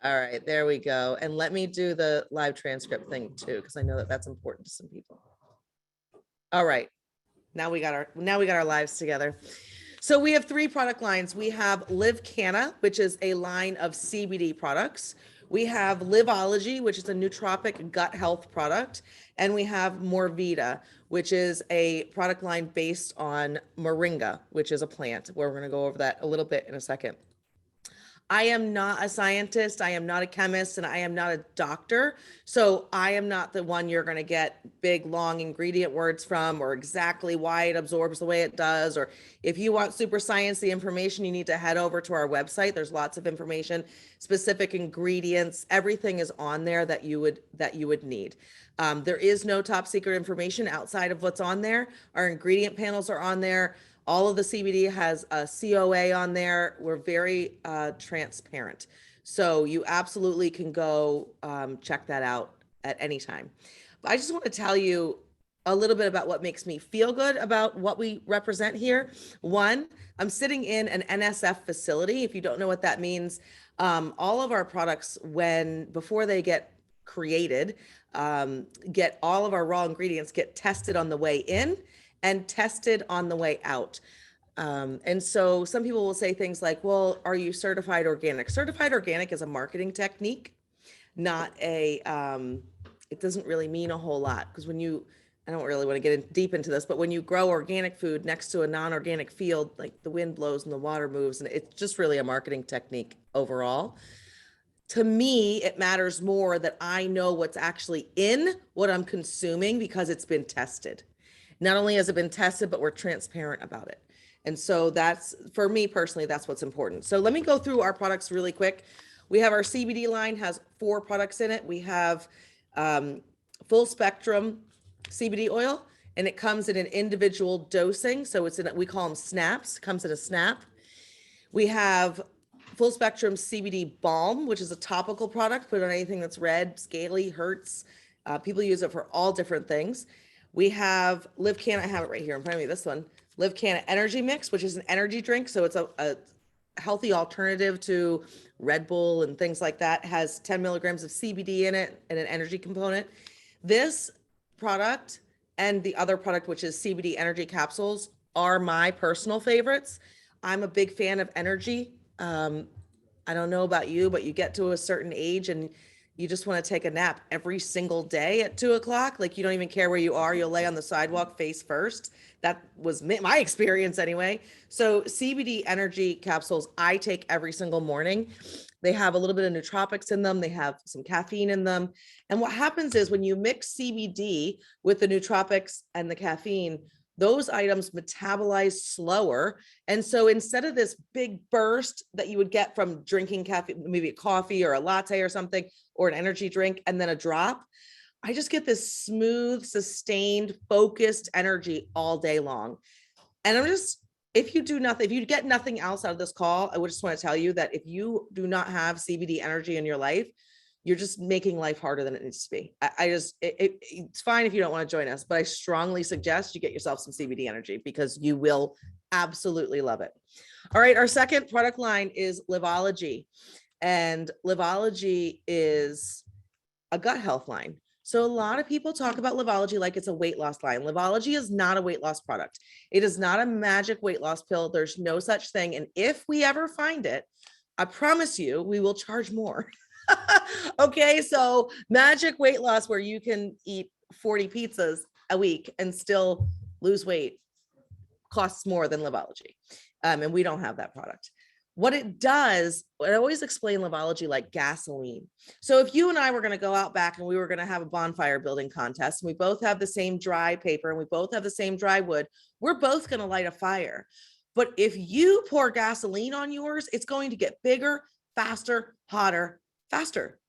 All right, there we go. And let me do the live transcript thing too, because I know that that's important to some people. All right, now we got our lives together. So we have 3 product lines. We have Live Canna, which is a line of CBD products. We have Liveology, which is a nootropic gut health product. And we have Morvita, which is a product line based on moringa, which is a plant, where we're going to go over that a little bit in a second. I am not a scientist, I am not a chemist, and I am not a doctor. So I am not the one you're going to get big, long ingredient words from, or exactly why it absorbs the way it does. Or if you want super science, the information, you need to head over to our website. There's lots of information, specific ingredients, everything is on there that you would need. There is no top secret information outside of what's on there. Our ingredient panels are on there. All of the CBD has a COA on there. We're very transparent. So you absolutely can go check that out at any time. But I just want to tell you a little bit about what makes me feel good about what we represent here. One, I'm sitting in an NSF facility. If you don't know what that means, all of our products, before they get created, get all of our raw ingredients get tested on the way in and tested on the way out. And so some people will say things like, well, are you certified organic? Certified organic is a marketing technique, not it doesn't really mean a whole lot, because I don't really want to get deep into this, but when you grow organic food next to a non-organic field, like the wind blows and the water moves, and it's just really a marketing technique overall. To me, it matters more that I know what's actually in what I'm consuming, because it's been tested. Not only has it been tested, but we're transparent about it. And so that's, for me personally, that's what's important. So let me go through our products really quick. We have our CBD line, has 4 products in it. We have full spectrum CBD oil, and it comes in an individual dosing. So we call them snaps, comes in a snap. We have full spectrum CBD balm, which is a topical product, put on anything that's red, scaly, hurts. People use it for all different things. We have Live Canna, I have it right here in front of me, this one, Live Canna Energy Mix, which is an energy drink. So it's a healthy alternative to Red Bull and things like that. It has 10 milligrams of CBD in it and an energy component. This product and the other product, which is CBD energy capsules, are my personal favorites. I'm a big fan of energy. I don't know about you, but you get to a certain age and you just want to take a nap every single day at 2:00. Like, you don't even care where you are. You'll lay on the sidewalk face first. That was my experience anyway. So CBD energy capsules, I take every single morning. They have a little bit of nootropics in them. They have some caffeine in them. And what happens is when you mix CBD with the nootropics and the caffeine, those items metabolize slower. And so instead of this big burst that you would get from drinking caffeine, maybe a coffee or a latte or something, or an energy drink, and then a drop, I just get this smooth, sustained, focused energy all day long. And if you get nothing else out of this call, I would just want to tell you that if you do not have CBD energy in your life, you're just making life harder than it needs to be. It's fine if you don't want to join us, but I strongly suggest you get yourself some CBD energy, because you will absolutely love it. All right, our second product line is Liveology. And Liveology is a gut health line. So a lot of people talk about Liveology like it's a weight loss line. Liveology is not a weight loss product. It is not a magic weight loss pill. There's no such thing. And if we ever find it, I promise you, we will charge more. Okay, so magic weight loss where you can eat 40 pizzas a week and still lose weight costs more than Liveology. And we don't have that product. What it does, I always explain Liveology like gasoline. So if you and I were going to go out back and we were going to have a bonfire building contest, and we both have the same dry paper and we both have the same dry wood, we're both going to light a fire. But if you pour gasoline on yours, it's going to get bigger, faster, hotter, faster.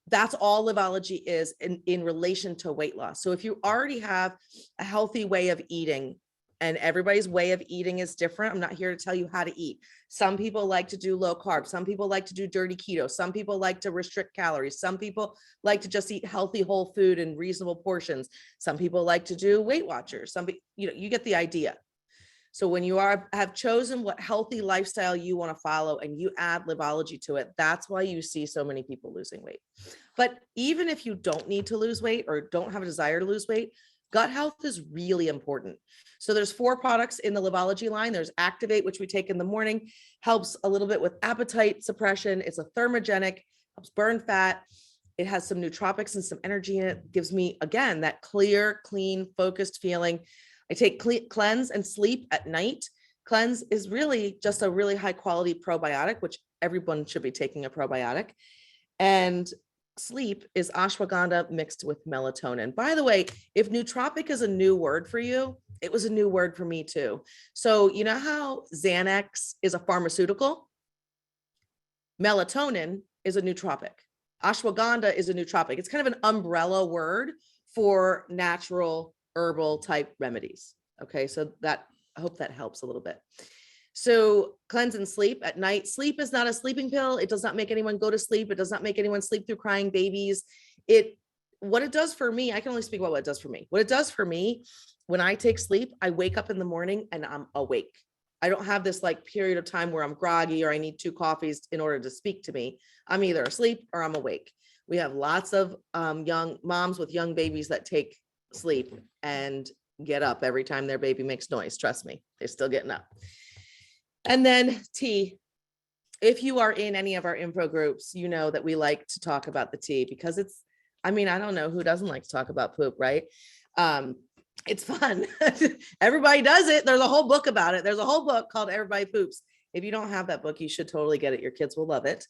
That's all Liveology is in relation to weight loss. So if you already have a healthy way of eating, and everybody's way of eating is different. I'm not here to tell you how to eat. Some people like to do low carb. Some people like to do dirty keto. Some people like to restrict calories. Some people like to just eat healthy whole food in reasonable portions. Some people like to do Weight Watchers. You get the idea. So when you have chosen what healthy lifestyle you want to follow and you add Liveology to it, that's why you see so many people losing weight. But even if you don't need to lose weight or don't have a desire to lose weight, gut health is really important. So there's 4 products in the Liveology line. There's Activate, which we take in the morning, helps a little bit with appetite suppression. It's a thermogenic, helps burn fat. It has some nootropics and some energy in it. Gives me, again, that clear, clean, focused feeling. I take Cleanse and Sleep at night. Cleanse is really just a really high quality probiotic, which everyone should be taking a probiotic. And Sleep is ashwagandha mixed with melatonin. By the way, if nootropic is a new word for you, it was a new word for me too. So you know how Xanax is a pharmaceutical? Melatonin is a nootropic. Ashwagandha is a nootropic. It's kind of an umbrella word for natural herbal type remedies. Okay, so that, I hope that helps a little bit. So Cleanse and Sleep at night. Sleep is not a sleeping pill. It does not make anyone go to sleep. It does not make anyone sleep through crying babies. What it does for me, I can only speak about what it does for me. What it does for me, when I take sleep, I wake up in the morning and I'm awake. I don't have this like period of time where I'm groggy or I need 2 coffees in order to speak to me. I'm either asleep or I'm awake. We have lots of young moms with young babies that take sleep and get up every time their baby makes noise. Trust me, they're still getting up. And then tea. If you are in any of our info groups, you know that we like to talk about the tea because it's, I mean, I don't know who doesn't like to talk about poop, right? It's fun. Everybody does it. There's a whole book about it. There's a whole book called Everybody Poops. If you don't have that book, you should totally get it. Your kids will love it.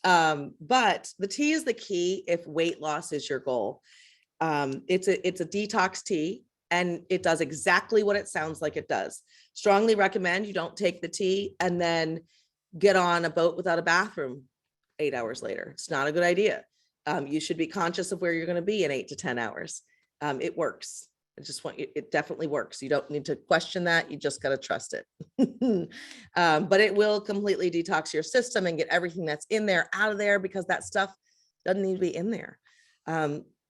But the tea is the key if weight loss is your goal. It's a detox tea and it does exactly what it sounds like it does. Strongly recommend you don't take the tea and then get on a boat without a bathroom 8 hours later. It's not a good idea. You should be conscious of where you're going to be in 8 to 10 hours. It works. It definitely works. You don't need to question that. You just got to trust it. But it will completely detox your system and get everything that's in there out of there because that stuff doesn't need to be in there.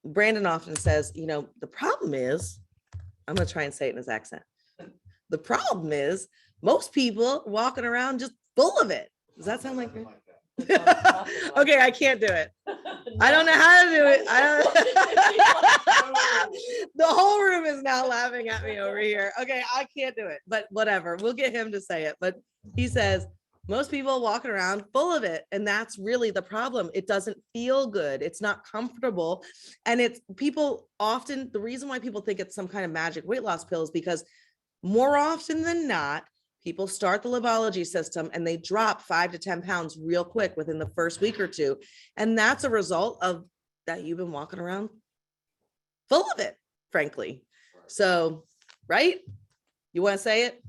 Brandon often says, you know, the problem is, I'm going to try and say it in his accent. The problem is most people walking around just full of it. Does that sound like that? Okay, I can't do it. I don't know how to do it. The whole room is now laughing at me over here. Okay, I can't do it, but whatever. We'll get him to say it. But he says, most people walking around full of it. And that's really the problem. It doesn't feel good. It's not comfortable. And it's people often, the reason why people think it's some kind of magic weight loss pill is because more often than not, people start the Liveology system and they drop 5 to 10 pounds real quick within the first week or 2. And that's a result of that you've been walking around full of it, frankly. So, right? You want to say it?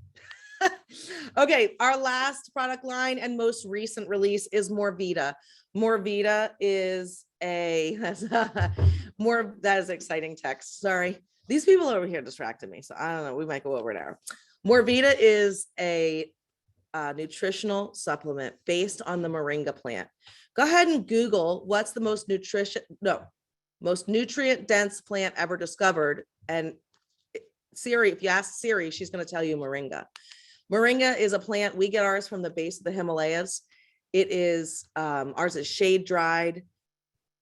Okay, our last product line and most recent release is Morvita. Morvita is that is exciting text. Sorry. These people over here distracted me. So I don't know. We might go over an hour. Morvita is a nutritional supplement based on the moringa plant. Go ahead and Google what's the most nutrient dense plant ever discovered. And Siri, if you ask Siri, she's going to tell you moringa. Moringa is a plant. We get ours from the base of the Himalayas. It is, ours is shade dried.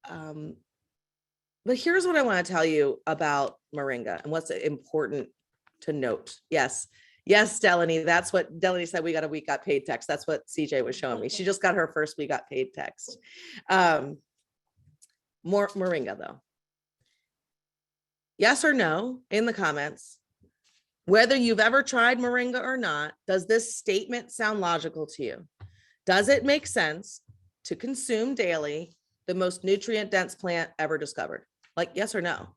But here's what I want to tell you about moringa and what's important to note. Yes, Delaney, that's what Delaney said. We got paid text. That's what CJ was showing me. She just got her first we got paid text. More moringa though. Yes or no in the comments. Whether you've ever tried moringa or not, does this statement sound logical to you? Does it make sense to consume daily the most nutrient dense plant ever discovered? Like yes or no?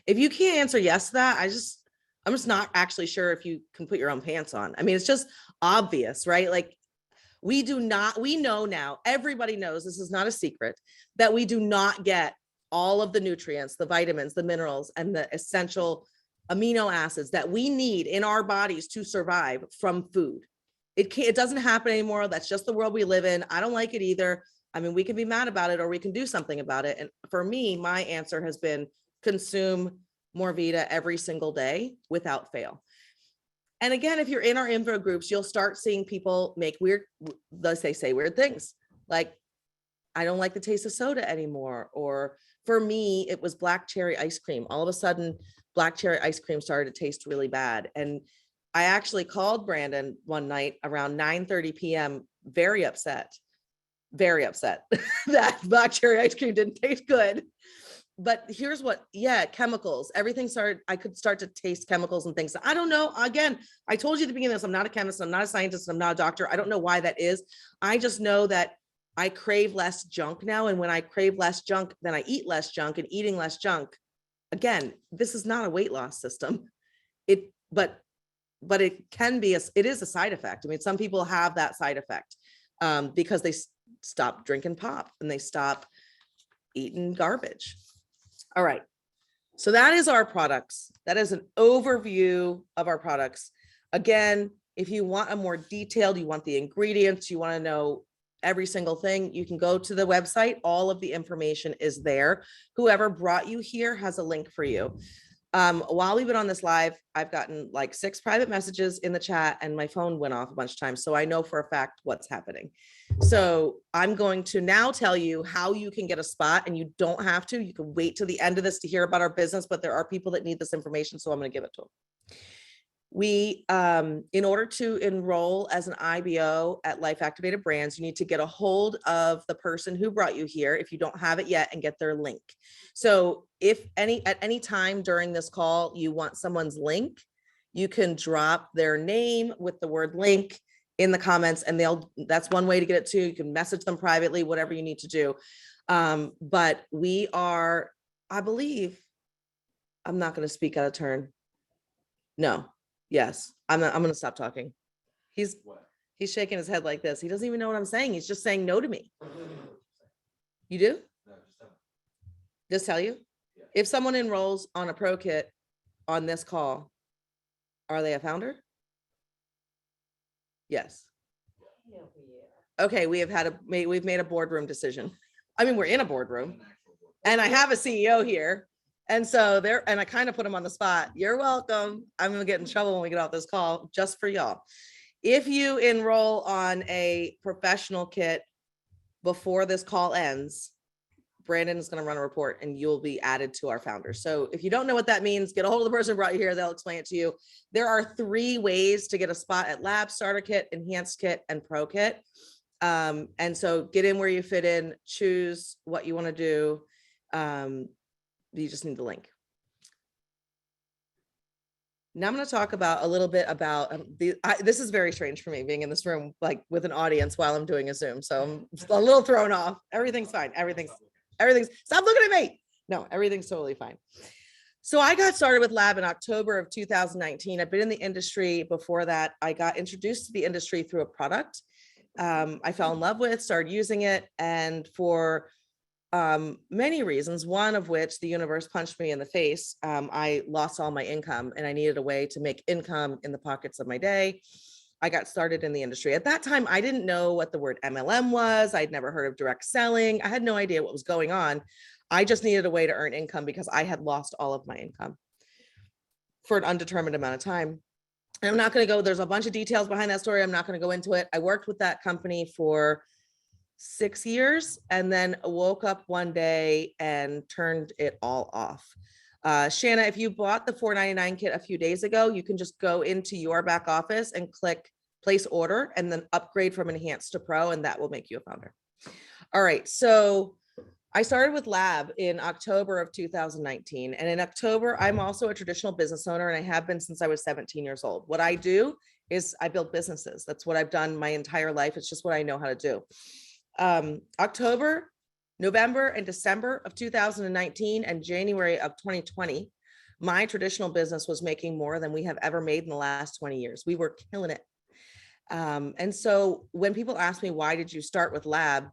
If you can't answer yes to that, I'm just not actually sure if you can put your own pants on. I mean, it's just obvious, right? Like we know now, everybody knows, this is not a secret, that we do not get all of the nutrients, the vitamins, the minerals, and the essential amino acids that we need in our bodies to survive from food. It doesn't happen anymore. That's just the world we live in. I don't like it either. I mean, we can be mad about it or we can do something about it. And for me, my answer has been consume Morvita every single day without fail. And again, if you're in our info groups, you'll start seeing people make they say weird things like, I don't like the taste of soda anymore. Or for me, it was black cherry ice cream. All of a sudden, black cherry ice cream started to taste really bad. And I actually called Brandon one night around 9:30 p.m., very upset that black cherry ice cream didn't taste good. But here's what, chemicals, everything started, I could start to taste chemicals and things. I don't know. Again, I told you at the beginning of this, I'm not a chemist, I'm not a scientist, I'm not a doctor. I don't know why that is. I just know that I crave less junk now. And when I crave less junk, then I eat less junk, and eating less junk. Again, this is not a weight loss system. But it can be, it is a side effect. I mean, some people have that side effect because they stop drinking pop and they stop eating garbage. All right. So that is our products. That is an overview of our products. Again, if you want a more detailed, you want the ingredients, you want to know every single thing, you can go to the website. All of the information is there. Whoever brought you here has a link for you. While we've been on this live, I've gotten like 6 private messages in the chat and my phone went off a bunch of times. So I know for a fact what's happening. So I'm going to now tell you how you can get a spot, and you don't have to, you can wait till the end of this to hear about our business, but there are people that need this information. So I'm going to give it to them. We, in order to enroll as an IBO at Life Activated Brands, you need to get a hold of the person who brought you here, if you don't have it yet, and get their link. So if at any time during this call, you want someone's link, you can drop their name with the word link in the comments, and that's one way to get it too. You can message them privately, whatever you need to do. But we are, I believe, I'm not going to speak out of turn. No. Yes, I'm going to stop talking. He's shaking his head like this. He doesn't even know what I'm saying. He's just saying no to me. You do? No, just tell you? Yeah. If someone enrolls on a pro kit on this call, are they a founder? Yes. Okay, we've made a boardroom decision. I mean, we're in a boardroom and I have a CEO here. And so and I kind of put him on the spot. You're welcome. I'm going to get in trouble when we get off this call, just for y'all. If you enroll on a professional kit before this call ends, Brandon is going to run a report and you'll be added to our founders. So if you don't know what that means, get a hold of the person who brought you here. They'll explain it to you. There are 3 ways to get a spot at Lab, Starter Kit, Enhanced Kit, and Pro Kit. And so get in where you fit in, choose what you want to do. You just need the link. Now I'm going to talk about a little bit about this is very strange for me being in this room, like with an audience while I'm doing a Zoom. So I'm a little thrown off. Everything's fine. Everything's, stop looking at me. No, everything's totally fine. So I got started with Lab in October of 2019. I've been in the industry before that. I got introduced to the industry through a product I fell in love with, started using it. And for many reasons, one of which the universe punched me in the face. I lost all my income and I needed a way to make income in the pockets of my day. I got started in the industry. At that time, I didn't know what the word MLM was. I'd never heard of direct selling. I had no idea what was going on. I just needed a way to earn income because I had lost all of my income for an undetermined amount of time. And I'm not going to go, there's a bunch of details behind that story. I'm not going to go into it. I worked with that company for 6 years and then woke up one day and turned it all off. Shanna, if you bought the $4.99 kit a few days ago, you can just go into your back office and click place order and then upgrade from Enhanced to Pro, and that will make you a founder. All right, so I started with Lab in October of 2019. And in October, I'm also a traditional business owner, and I have been since I was 17 years old. What I do is I build businesses. That's what I've done my entire life. It's just what I know how to do. October, November, and December of 2019 and January of 2020, my traditional business was making more than we have ever made in the last 20 years. We were killing it. And so when people ask me, why did you start with Lab?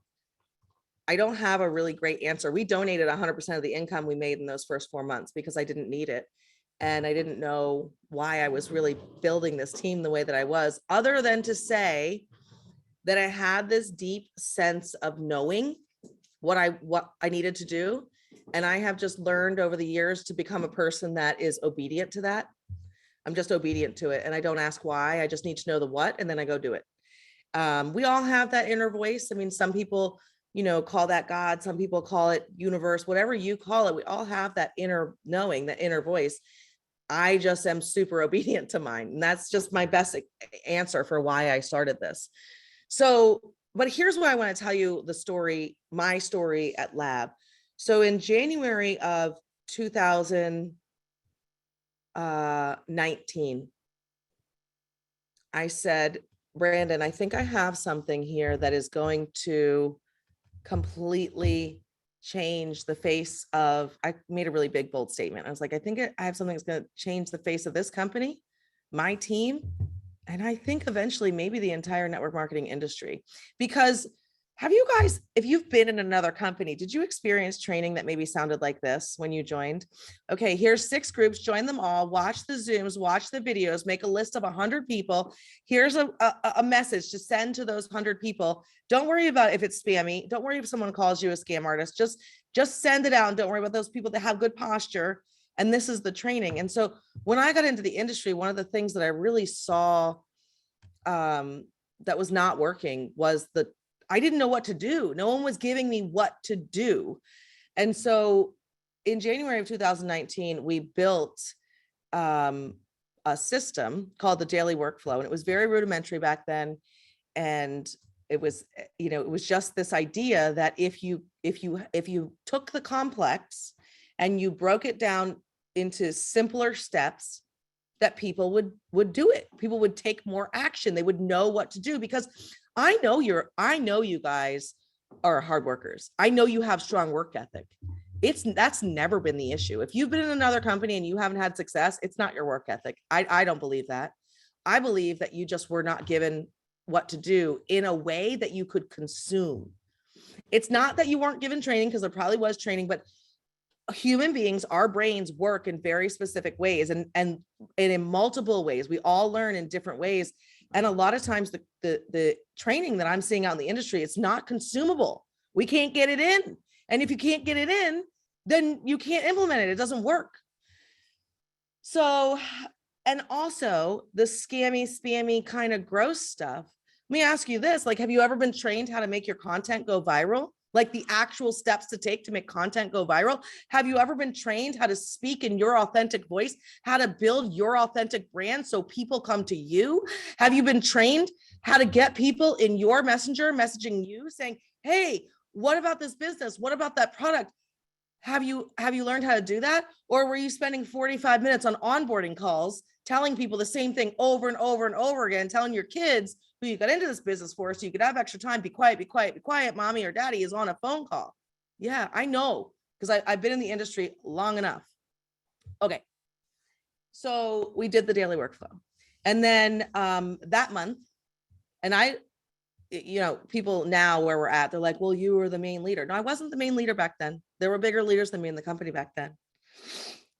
I don't have a really great answer. We donated 100% of the income we made in those first 4 months because I didn't need it. And I didn't know why I was really building this team the way that I was, other than to say that I had this deep sense of knowing what I needed to do. And I have just learned over the years to become a person that is obedient to that. I'm just obedient to it. And I don't ask why. I just need to know the what, and then I go do it. We all have that inner voice. I mean, some people, call that God, some people call it universe, whatever you call it. We all have that inner knowing, that inner voice. I just am super obedient to mine. And that's just my best answer for why I started this. So, but here's what I want to tell you the story, my story at Lab. So in January of 2019, I said, Brandon, I think I have something here that is going to completely change the face of, I made a really big, bold statement. I was like, I think I have something that's going to change the face of this company, my team, and I think eventually maybe the entire network marketing industry. Because have you guys, if you've been in another company, did you experience training that maybe sounded like this when you joined? Okay, here's 6 groups, join them all, watch the Zooms, watch the videos, make a list of 100 people. Here's a message to send to those 100 people. Don't worry about if it's spammy. Don't worry if someone calls you a scam artist. Just send it out and don't worry about those people that have good posture. And this is the training. And so when I got into the industry, one of the things that I really saw that was not working was I didn't know what to do. No one was giving me what to do. And so in January of 2019, we built a system called the Daily Workflow. And it was very rudimentary back then. And it was, it was just this idea that if you took the complex and you broke it down into simpler steps, that people would do it. People would take more action. They would know what to do, because I know you guys are hard workers. I know you have strong work ethic. That's never been the issue. If you've been in another company and you haven't had success, it's not your work ethic. I don't believe that. I believe that you just were not given what to do in a way that you could consume. It's not that you weren't given training, because there probably was training, but human beings, our brains work in very specific ways and in multiple ways. We all learn in different ways. And a lot of times the training that I'm seeing out in the industry, it's not consumable. We can't get it in. And if you can't get it in, then you can't implement it. It doesn't work. So, and also the scammy, spammy kind of gross stuff. Let me ask you this, like, have you ever been trained how to make your content go viral? Like the actual steps to take to make content go viral? Have you ever been trained how to speak in your authentic voice, how to build your authentic brand so people come to you? Have you been trained how to get people in your messenger messaging you saying, hey, what about this business? What about that product? Have you learned how to do that? Or were you spending 45 minutes on onboarding calls, telling people the same thing over and over and over again, telling your kids who you got into this business for so you could have extra time, be quiet, be quiet, be quiet, mommy or daddy is on a phone call? Yeah, I know, because I've been in the industry long enough. Okay, so we did the Daily Workflow. And then that month, and people now where we're at, they're like, well, you were the main leader. No, I wasn't the main leader back then. There were bigger leaders than me in the company back then.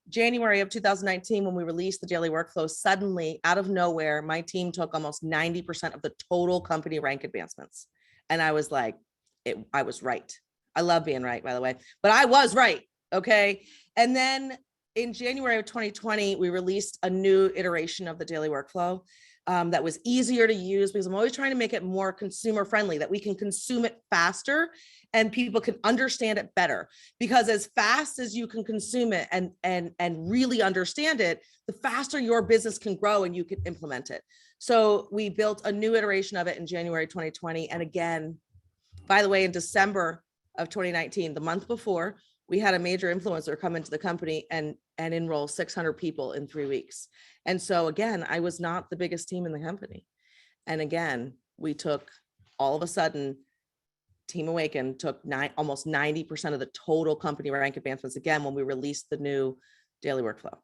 January of 2019, when we released the Daily Workflow, suddenly out of nowhere, my team took almost 90% of the total company rank advancements. And I was like, I was right. I love being right, by the way, but I was right. Okay. And then in January of 2020, we released a new iteration of the Daily Workflow that was easier to use, because I'm always trying to make it more consumer friendly, that we can consume it faster and people can understand it better. Because as fast as you can consume it and really understand it, the faster your business can grow and you can implement it. So we built a new iteration of it in January 2020. And again, by the way, in December of 2019, the month before, we had a major influencer come into the company and enroll 600 people in 3 weeks. And so again, I was not the biggest team in the company. And again, we took, all of a sudden, Team Awaken took almost 90% of the total company rank advancements again when we released the new Daily Workflow.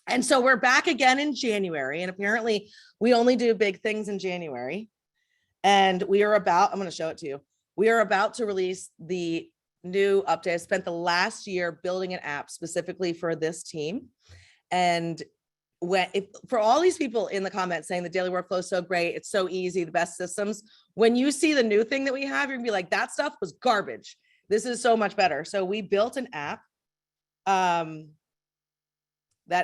And so we're back again in January. And apparently we only do big things in January. And we are about, I'm going to show it to you. We are about to release the new update. I spent the last year building an app specifically for this team. And for all these people in the comments saying the Daily Workflow is so great, it's so easy, the best systems, when you see the new thing that we have, you're gonna be like, that stuff was garbage. This is so much better. So we built an app that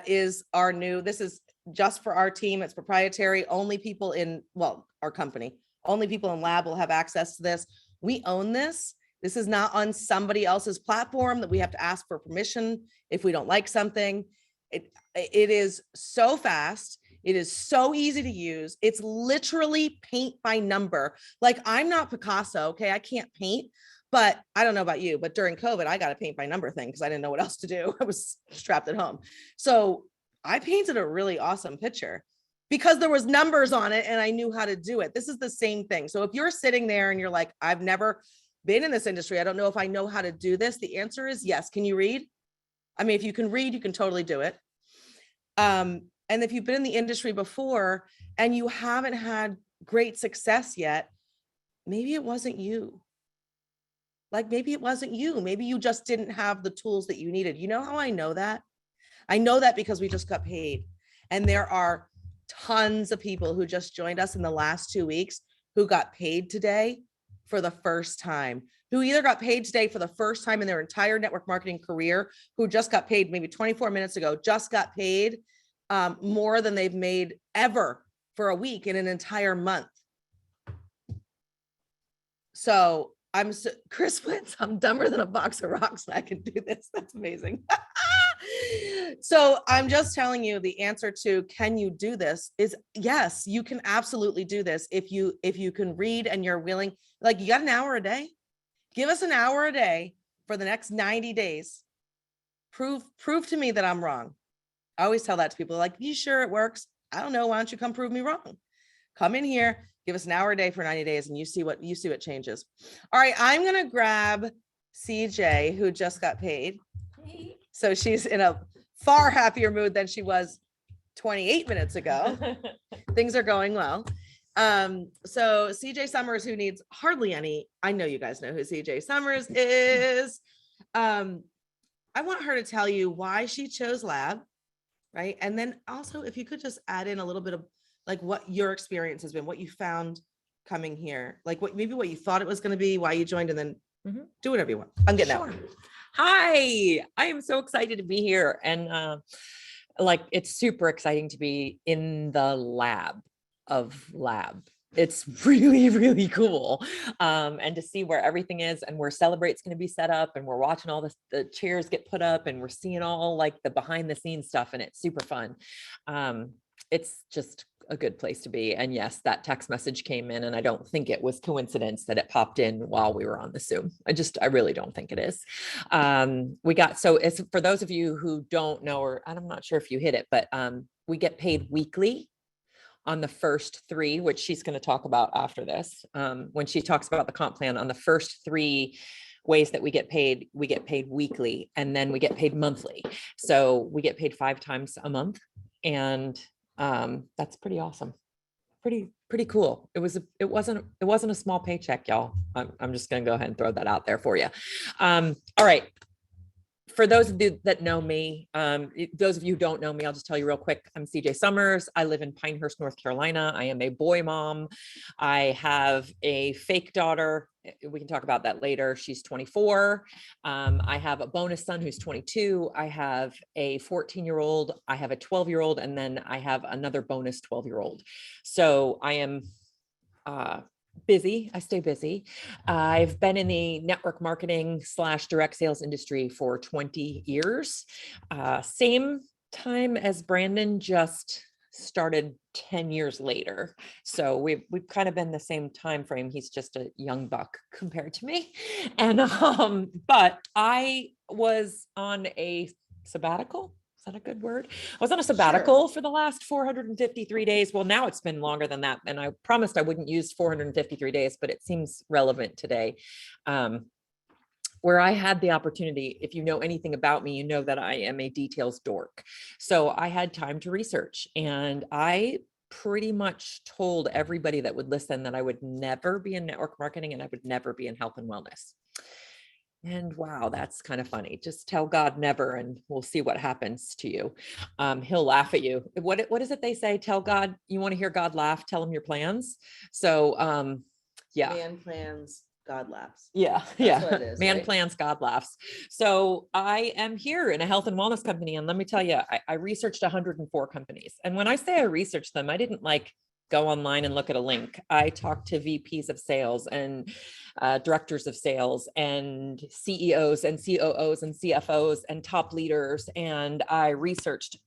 is our new, this is just for our team. It's proprietary. Only people in, well, our company, only people in lab will have access to this. We own this. This is not on somebody else's platform that we have to ask for permission if we don't like something. It is so fast. It is so easy to use. It's literally paint by number. Like, I'm not Picasso, okay? I can't paint, but I don't know about you, but during COVID, I got a paint by number thing because I didn't know what else to do. I was strapped at home. So I painted a really awesome picture because there was numbers on it and I knew how to do it. This is the same thing. So if you're sitting there and you're like, I've never been in this industry, I don't know if I know how to do this. The answer is yes. Can you read? I mean, if you can read, you can totally do it. And if you've been in the industry before and you haven't had great success yet, maybe it wasn't you. Like, maybe it wasn't you. Maybe you just didn't have the tools that you needed. You know how I know that? I know that because we just got paid. And there are tons of people who just joined us in the last 2 weeks who got paid today for the first time, who either got paid today for the first time in their entire network marketing career, who just got paid maybe 24 minutes ago, just got paid more than they've made ever for a week in an entire month. So Chris wins. I'm dumber than a box of rocks. I can do this. That's amazing. So I'm just telling you, the answer to can you do this is yes, you can absolutely do this if you can read and you're willing. Like, you got an hour a day. Give us an hour a day for the next 90 days. Prove to me that I'm wrong. I always tell that to people, like, you sure it works? I don't know. Why don't you come prove me wrong? Come in here, give us an hour a day for 90 days and you see what changes. All right, I'm going to grab CJ, who just got paid. So she's in a far happier mood than she was 28 minutes ago. Things are going well. So CJ Summers, who needs hardly any, I know you guys know who CJ Summers is. I want her to tell you why she chose lab, right? And then also, if you could just add in a little bit of like what your experience has been, what you found coming here, like maybe what you thought it was going to be, why you joined, and then do whatever you want. I'm getting out. Hi, I am so excited to be here. And like, it's super exciting to be in the lab of lab. It's really, really cool. And to see where everything is and where Celebrate's going to be set up, and we're watching all the chairs get put up, and we're seeing all like the behind the scenes stuff, and it's super fun. It's just a good place to be. And yes, that text message came in, and I don't think it was coincidence that it popped in while we were on the Zoom. I really don't think it is. So it's for those of you who don't know, or I'm not sure if you hit it, but we get paid weekly on the first 3, which she's going to talk about after this. When she talks about the comp plan, on the first 3 ways that we get paid weekly, and then we get paid monthly. So we get paid 5 times a month. And that's pretty awesome. Pretty cool. It wasn't a small paycheck, y'all. I'm just going to go ahead and throw that out there for you. All right. For those of you that know me, those of you who don't know me, I'll just tell you real quick. I'm CJ Summers. I live in Pinehurst, North Carolina. I am a boy mom. I have a fake daughter. We can talk about that later. She's 24. I have a bonus son who's 22. I have a 14-year-old. I have a 12-year-old. And then I have another bonus 12-year-old. So I am busy. I stay busy. I've been in the network marketing / direct sales industry for 20 years. Same time as Brandon, just started 10 years later. So we've kind of been the same time frame. He's just a young buck compared to me. And but I was on a sabbatical. Is that a good word? I was on a sabbatical for the last 453 days. Well, now it's been longer than that. And I promised I wouldn't use 453 days, but it seems relevant today. Where I had the opportunity, if you know anything about me, you know that I am a details dork. So I had time to research, and I pretty much told everybody that would listen that I would never be in network marketing and I would never be in health and wellness. And wow, that's kind of funny. Just tell God never, and we'll see what happens to you. He'll laugh at you. What is it they say? Tell God, you want to hear God laugh, tell him your plans. So yeah. Man plans, God laughs. Yeah. That's Yeah. what it is, Man right? plans, God laughs. So I am here in a health and wellness company. And let me tell you, I researched 104 companies. And when I say I researched them, I didn't like go online and look at a link. I talked to VPs of sales and directors of sales and CEOs and COOs and CFOs and top leaders. And I researched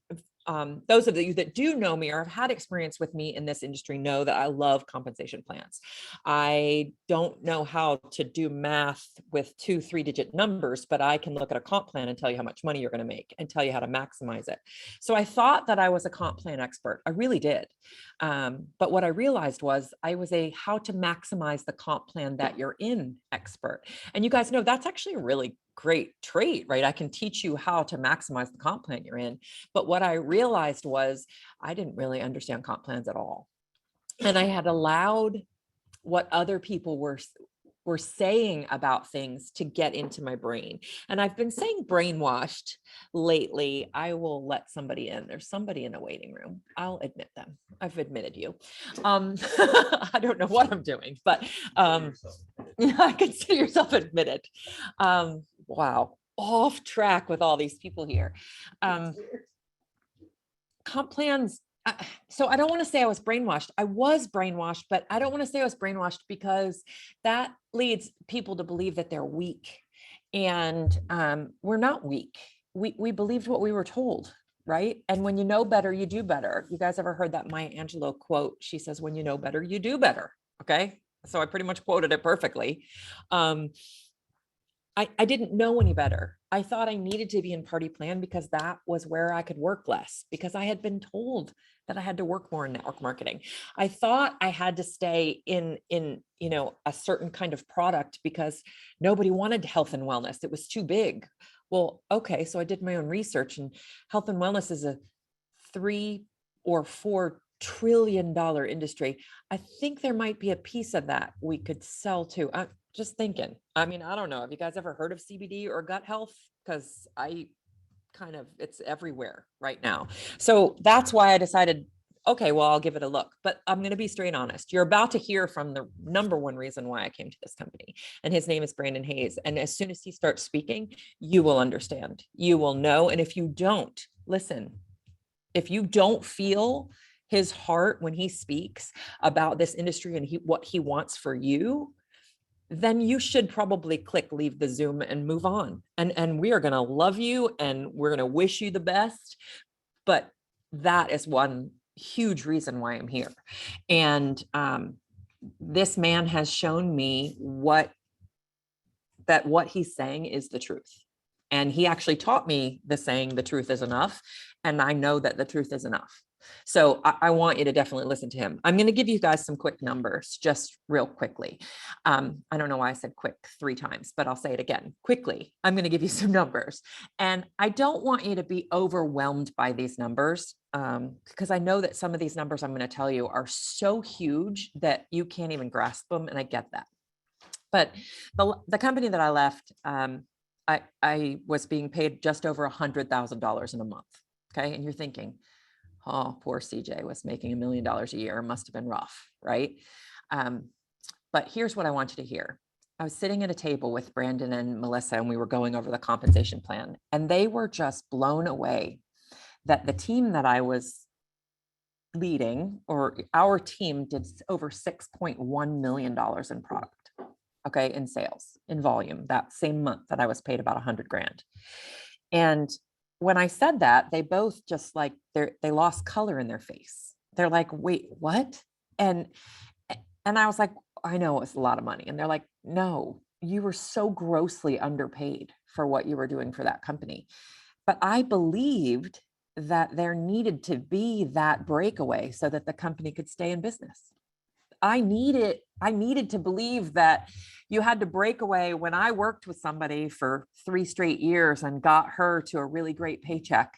those of you that do know me or have had experience with me in this industry know that I love compensation plans. I don't know how to do math with 2-3-digit numbers, but I can look at a comp plan and tell you how much money you're going to make and tell you how to maximize it. So I thought that I was a comp plan expert. I really did. But what I realized was I was a how to maximize the comp plan that you're in expert. And you guys know that's actually a really great trait, right? I can teach you how to maximize the comp plan you're in. But what I realized was I didn't really understand comp plans at all. And I had allowed what other people were saying about things to get into my brain. And I've been saying brainwashed lately. I will let somebody in. There's somebody in a waiting room. I'll admit them. I've admitted you. I don't know what I'm doing, but I consider yourself admitted. Wow. Off track with all these people here. Comp plans. So I don't want to say I was brainwashed. I was brainwashed, but I don't want to say I was brainwashed because that leads people to believe that they're weak. And we're not weak. We believed what we were told, right? And when you know better, you do better. You guys ever heard that Maya Angelou quote? She says, when you know better, you do better. Okay. So I pretty much quoted it perfectly. I didn't know any better. I thought I needed to be in party plan because that was where I could work less, because I had been told that I had to work more in network marketing. I thought I had to stay in a certain kind of product because nobody wanted health and wellness. It was too big. Well, okay, so I did my own research, and health and wellness is a 3 or 4 trillion dollar industry. I think there might be a piece of that we could sell to. I'm just thinking. I mean, I don't know. Have you guys ever heard of CBD or gut health? Because it's everywhere right now. So that's why I decided, okay, well, I'll give it a look. But I'm going to be straight honest. You're about to hear from the number one reason why I came to this company. And his name is Brandon Hayes. And as soon as he starts speaking, you will understand. You will know. And if you don't, listen, if you don't feel his heart when he speaks about this industry and what he wants for you, then you should probably leave the Zoom and move on. And we are going to love you and we're going to wish you the best. But that is one huge reason why I'm here. And this man has shown me what he's saying is the truth. And he actually taught me the saying, the truth is enough. And I know that the truth is enough. So I want you to definitely listen to him. I'm going to give you guys some quick numbers, just real quickly. I don't know why I said quick 3 times, but I'll say it again quickly. I'm going to give you some numbers, and I don't want you to be overwhelmed by these numbers, because I know that some of these numbers I'm going to tell you are so huge that you can't even grasp them. And I get that. But the company that I left, I was being paid just over $100,000 in a month. Okay. And you're thinking, oh, poor CJ was making $1 million a year. Must have been rough, right? But here's what I want you to hear. I was sitting at a table with Brandon and Melissa, and we were going over the compensation plan, and they were just blown away that the team that I was leading, or our team, did over $6.1 million in product. Okay, in sales, in volume, that same month that I was paid about 100 grand. And when I said that, they both just they lost color in their face. They're like, wait, what? And I was like, I know it's a lot of money. And they're like, no, you were so grossly underpaid for what you were doing for that company. But I believed that there needed to be that breakaway so that the company could stay in business. I needed to believe that you had to break away. When I worked with somebody for 3 straight years and got her to a really great paycheck,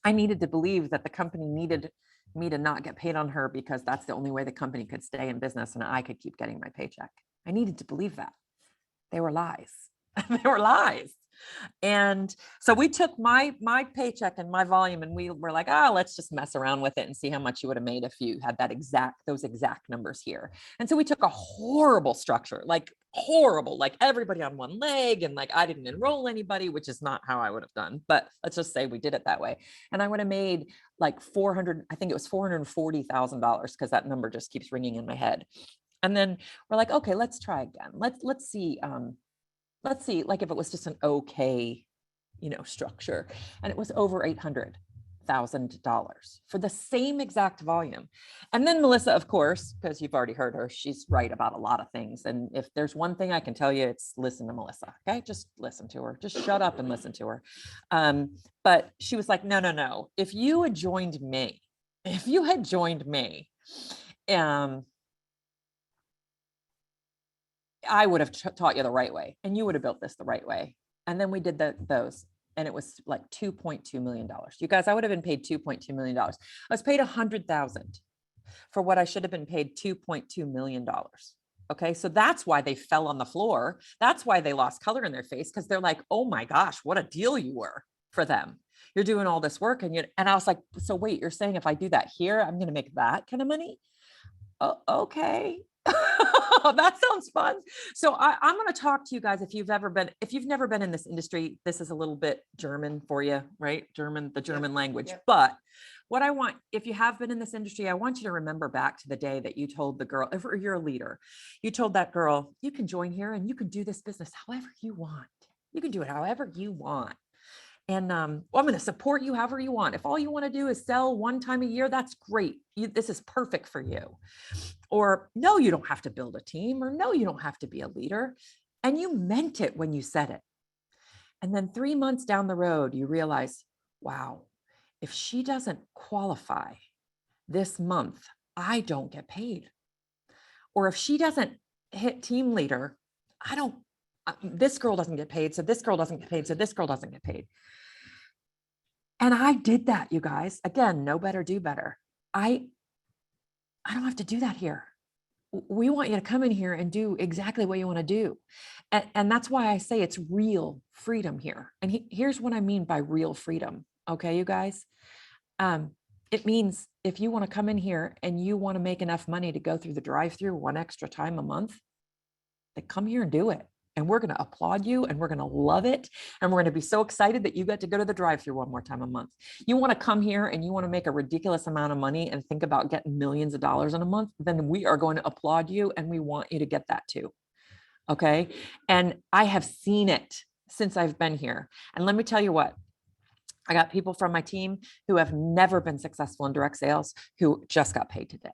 I needed to believe that the company needed me to not get paid on her because that's the only way the company could stay in business and I could keep getting my paycheck. I needed to believe that. They were lies. They were lies. And so we took my paycheck and my volume and we were like, oh, let's just mess around with it and see how much you would have made if you had those exact numbers here. And so we took a horrible structure, like horrible, like everybody on one leg. And like, I didn't enroll anybody, which is not how I would have done, but let's just say we did it that way. And I would have made like I think it was $440,000 because that number just keeps ringing in my head. And then we're like, okay, let's try again. Let's see like if it was just an okay, structure, and it was over $800,000 for the same exact volume. And then Melissa, of course, because you've already heard her, she's right about a lot of things. And if there's one thing I can tell you, it's listen to Melissa. Okay. Just listen to her. Just shut up and listen to her. But she was like, no. If you had joined me, I would have taught you the right way and you would have built this the right way. And then we did those and it was like $2.2 million. You guys, I would have been paid $2.2 million. I was paid $100,000 for what I should have been paid $2.2 million. Okay. So that's why they fell on the floor. That's why they lost color in their face. Cause they're like, oh my gosh, what a deal you were for them. You're doing all this work. And I was like, so wait, you're saying if I do that here, I'm going to make that kind of money? Oh, okay. That sounds fun. So I'm going to talk to you guys. If you've never been in this industry, this is a little bit German for you, right? The German language. Yep. But what I want, if you have been in this industry, I want you to remember back to the day that you told the girl, if you're a leader, you told that girl, you can join here and you can do this business however you want. You can do it however you want. And I'm going to support you however you want. If all you want to do is sell one time a year, that's great. This is perfect for you. Or no, you don't have to build a team, or no, you don't have to be a leader. And you meant it when you said it. And then 3 months down the road, you realize, wow, if she doesn't qualify this month, I don't get paid. Or if she doesn't hit team leader, this girl doesn't get paid. So this girl doesn't get paid. So this girl doesn't get paid. And I did that, you guys. Again, know better, do better. I don't have to do that here. We want you to come in here and do exactly what you want to do. And that's why I say it's real freedom here. And here's what I mean by real freedom. Okay, you guys. It means if you want to come in here and you want to make enough money to go through the drive-through one extra time a month, then come here and do it. And we're going to applaud you and we're going to love it. And we're going to be so excited that you get to go to the drive-through one more time a month. You want to come here and you want to make a ridiculous amount of money and think about getting millions of dollars in a month, then we are going to applaud you and we want you to get that too. Okay. And I have seen it since I've been here. And let me tell you what, I got people from my team who have never been successful in direct sales who just got paid today.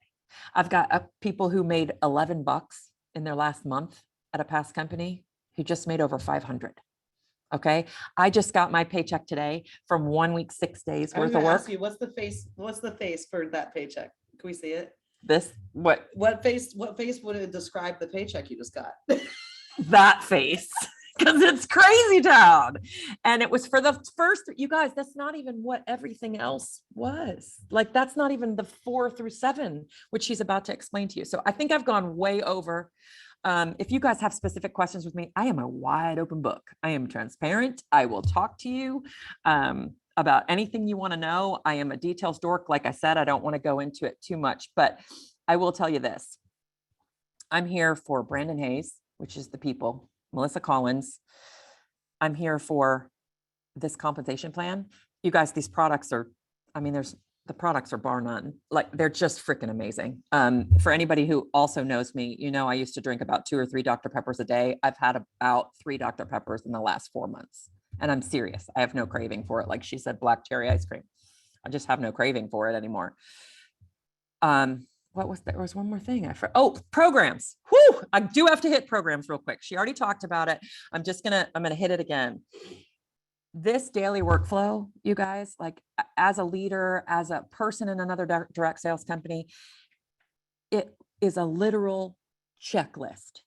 I've got people who made $11 in their last month at a past company who just made over 500. Okay. I just got my paycheck today from 1 week, 6 days worth of work. What's the face for that paycheck? Can we see it? What face would it describe the paycheck you just got? That face. Because it's crazy town. And it was for the first, you guys, that's not even what everything else was. Like, that's not even the 4 through 7, which she's about to explain to you. So I think I've gone way over. If you guys have specific questions with me, I am a wide open book. I am transparent. I will talk to you about anything you want to know. I am a details dork. Like I said, I don't want to go into it too much, but I will tell you this. I'm here for Brandon Hayes, which is the people, Melissa Collins. I'm here for this compensation plan. You guys, these products are, the products are bar none. Like, they're just freaking amazing. For anybody who also knows me, I used to drink about 2 or 3 Dr. Peppers a day. I've had about 3 Dr. Peppers in the last 4 months. And I'm serious. I have no craving for it. Like she said, black cherry ice cream. I just have no craving for it anymore. There was one more thing. Programs. Whew, I do have to hit programs real quick. She already talked about it. I'm going to hit it again. This daily workflow, you guys, like as a leader, as a person in another direct sales company, it is a literal checklist.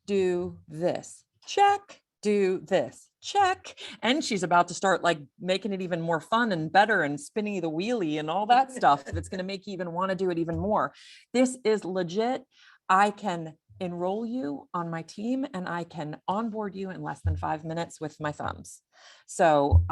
Do this, check. Do this, check. And she's about to start like making it even more fun and better and spinning the wheelie and all that stuff. That's going to make you even want to do it even more. This is legit. I can enroll you on my team and I can onboard you in less than 5 minutes with my thumbs. So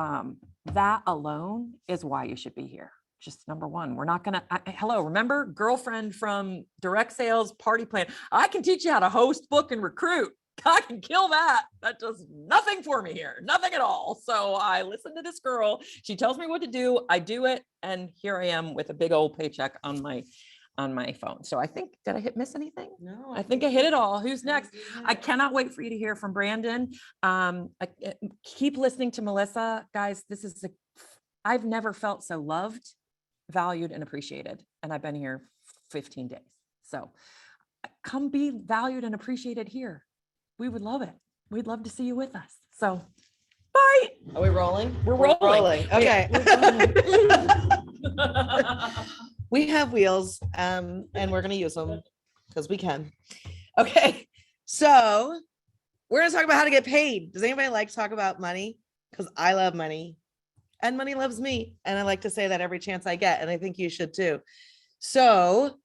that alone is why you should be here. Just number one, we're not going to, hello, remember girlfriend from direct sales party plan. I can teach you how to host, book, and recruit. I can kill that. That does nothing for me here, nothing at all. So I listen to this girl. She tells me what to do. I do it. And here I am with a big old paycheck on my phone. So I think, did I miss anything? No, I think I hit it all. Who's next? you hit I it. cannot wait for you to hear from Brandon. Keep listening to Melissa. Guys, I've never felt so loved, valued, and appreciated. And I've been here 15 days. So come be valued and appreciated here. We would love it. We'd love to see you with us. So bye. Are we rolling? We're rolling. Okay. We're We have wheels, and we're gonna use them because we can. Okay, so we're gonna talk about how to get paid. Does anybody like to talk about money? Because I love money, and money loves me, and I like to say that every chance I get, and I think you should too. So,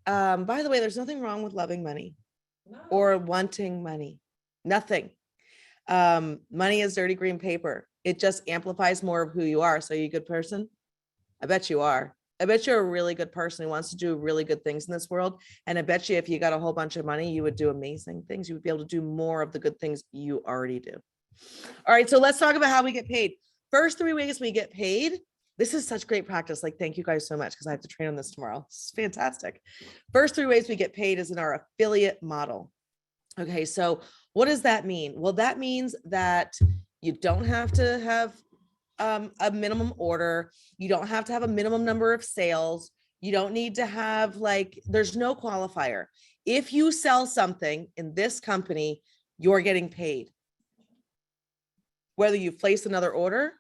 by the way, there's nothing wrong with loving money or wanting money. Nothing. Money is dirty green paper. It just amplifies more of who you are. So, are you a good person? I bet you are. I bet you're a really good person who wants to do really good things in this world. And I bet you if you got a whole bunch of money, you would do amazing things. You would be able to do more of the good things you already do. All right, so let's talk about how we get paid. First 3 ways we get paid. This is such great practice. Like, thank you guys so much because I have to train on this tomorrow. It's fantastic. First 3 ways we get paid is in our affiliate model. Okay, so what does that mean? Well, that means that you don't have to have a minimum order. You don't have to have a minimum number of sales. You don't need to have there's no qualifier. If you sell something in this company, you're getting paid. Whether you've placed another order,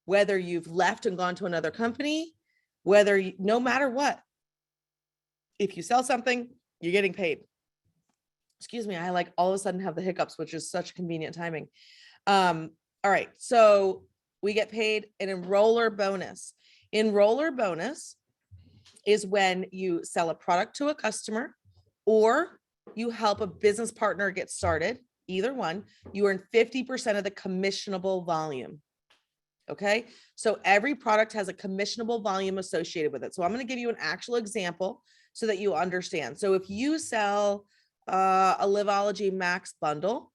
whether you've left and gone to another company, no matter what, if you sell something, you're getting paid. Excuse me, I all of a sudden have the hiccups, which is such convenient timing. All right, so we get paid an enroller bonus. Enroller bonus is when you sell a product to a customer or you help a business partner get started, either one, you earn 50% of the commissionable volume. Okay, so every product has a commissionable volume associated with it. So I'm going to give you an actual example so that you understand. So if you sell a Liveology Max bundle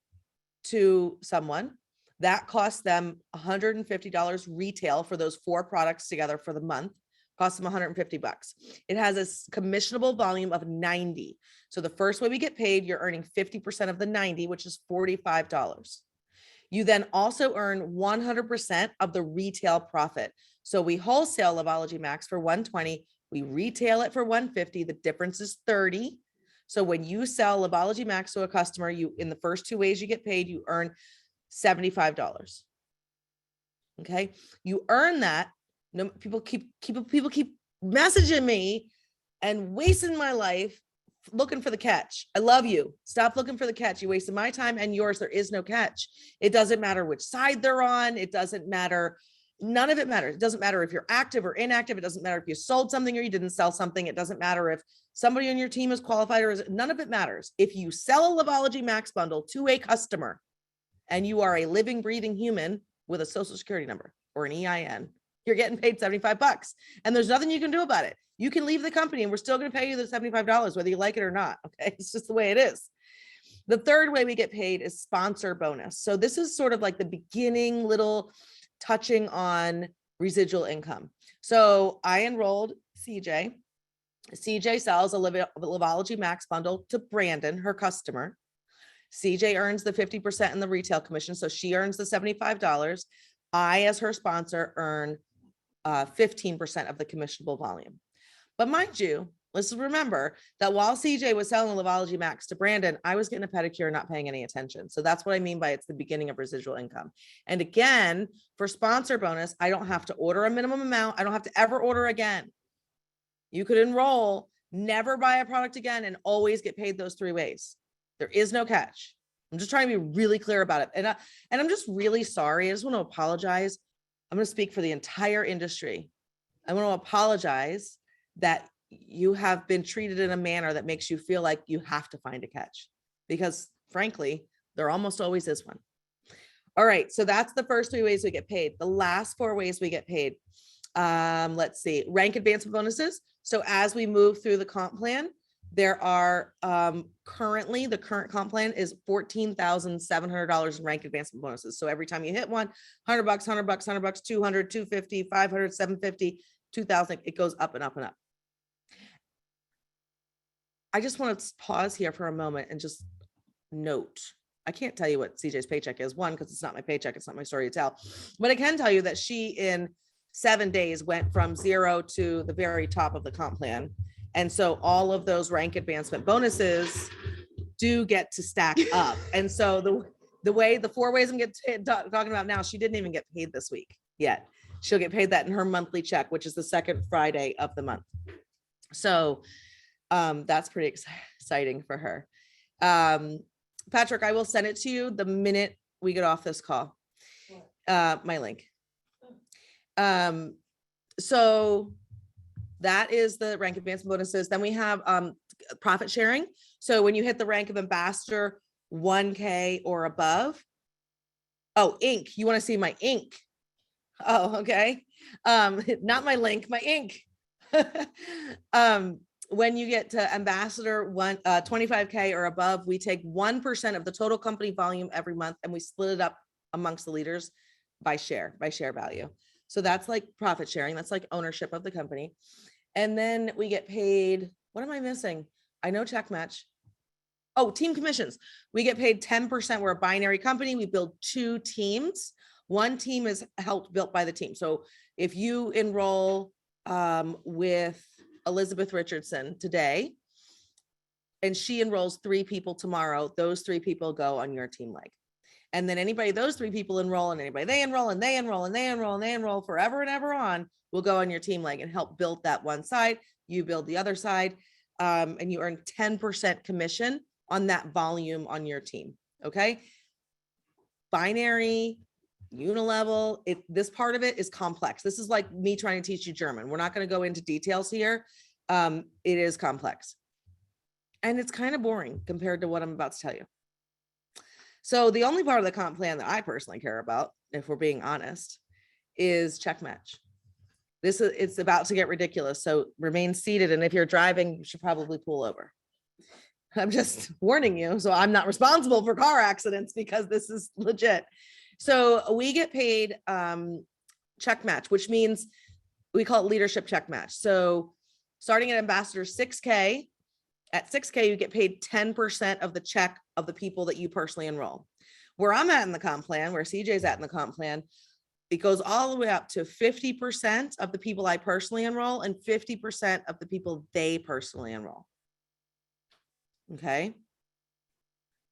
to someone, that costs them $150 retail for those 4 products together for the month, costs them $150. It has a commissionable volume of 90. So the first way we get paid, you're earning 50% of the 90, which is $45. You then also earn 100% of the retail profit. So we wholesale Liveology Max for $120, we retail it for $150. The difference is $30. So when you sell Liveology Max to a customer, in the first 2 ways you get paid, you earn $75. Okay, you earn that. No, people keep messaging me and wasting my life looking for the catch. I love you. Stop looking for the catch. You wasted my time and yours. There is no catch. It doesn't matter which side they're on. It doesn't matter. None of it matters. It doesn't matter if you're active or inactive. It doesn't matter if you sold something or you didn't sell something. It doesn't matter if somebody on your team is qualified or none of it matters. If you sell a Liveology Max bundle to a customer and you are a living, breathing human with a social security number or an EIN, you're getting paid $75 and there's nothing you can do about it. You can leave the company and we're still going to pay you the $75, whether you like it or not. Okay. It's just the way it is. The third way we get paid is sponsor bonus. So this is sort of like the beginning little touching on residual income. So I enrolled CJ. CJ sells a Liveology Max bundle to Brandon, her customer. CJ earns the 50% in the retail commission. So she earns the $75. I, as her sponsor, earn 15% of the commissionable volume. But mind you, let's remember that while CJ was selling Liveology Max to Brandon, I was getting a pedicure and not paying any attention. So that's what I mean by it's the beginning of residual income. And again, for sponsor bonus, I don't have to order a minimum amount. I don't have to ever order again. You could enroll, never buy a product again, and always get paid those 3 ways. There is no catch. I'm just trying to be really clear about it. And I'm just really sorry. I just want to apologize. I'm going to speak for the entire industry. I want to apologize that you have been treated in a manner that makes you feel like you have to find a catch, because frankly, there almost always is one. All right, so that's the first 3 ways we get paid. The last 4 ways we get paid. Let's see, rank advancement bonuses. So as we move through the comp plan, there are currently, the current comp plan is $14,700 in rank advancement bonuses. So every time you hit one, $100, $100, $100, 200, 250, 500, 750, 2,000, it goes up and up and up. I just want to pause here for a moment and just note, I can't tell you what CJ's paycheck is, one, because it's not my paycheck, it's not my story to tell, but I can tell you that she in 7 days went from 0 to the very top of the comp plan. And so all of those rank advancement bonuses do get to stack up. And so the way, the 4 ways I'm talking about now, she didn't even get paid this week yet. She'll get paid that in her monthly check, which is the second Friday of the month. So that's pretty exciting for her. Patrick, I will send it to you the minute we get off this call. My link. So that is the rank advancement bonuses. Then we have profit sharing. So when you hit the rank of ambassador 1K or above. Oh, ink. You want to see my ink? Oh, okay. Not my link, my ink. When you get to ambassador 25K or above, we take 1% of the total company volume every month and we split it up amongst the leaders by share value. So that's like profit sharing. That's like ownership of the company. And then we get paid, what am I missing? I know check match. Oh, team commissions. We get paid 10%. We're a binary company. We build 2 teams. One team is helped built by the team. So if you enroll with Elizabeth Richardson today, and she enrolls 3 people tomorrow, those 3 people go on your team leg. And then anybody, those 3 people enroll, and anybody they enroll and they enroll and they enroll and they enroll forever and ever on will go on your team leg and help build that one side. You build the other side, and you earn 10% commission on that volume on your team. Okay. Binary, unilevel, this part of it is complex. This is like me trying to teach you German. We're not going to go into details here. It is complex. And it's kind of boring compared to what I'm about to tell you. So the only part of the comp plan that I personally care about, if we're being honest, is check match. It's about to get ridiculous. So remain seated. And if you're driving, you should probably pull over. I'm just warning you. So I'm not responsible for car accidents because this is legit. So we get paid check match, which means we call it leadership check match. So starting at ambassador 6K, at 6K, you get paid 10% of the check of the people that you personally enroll. Where I'm at in the comp plan, where CJ's at in the comp plan, it goes all the way up to 50% of the people I personally enroll and 50% of the people they personally enroll. Okay.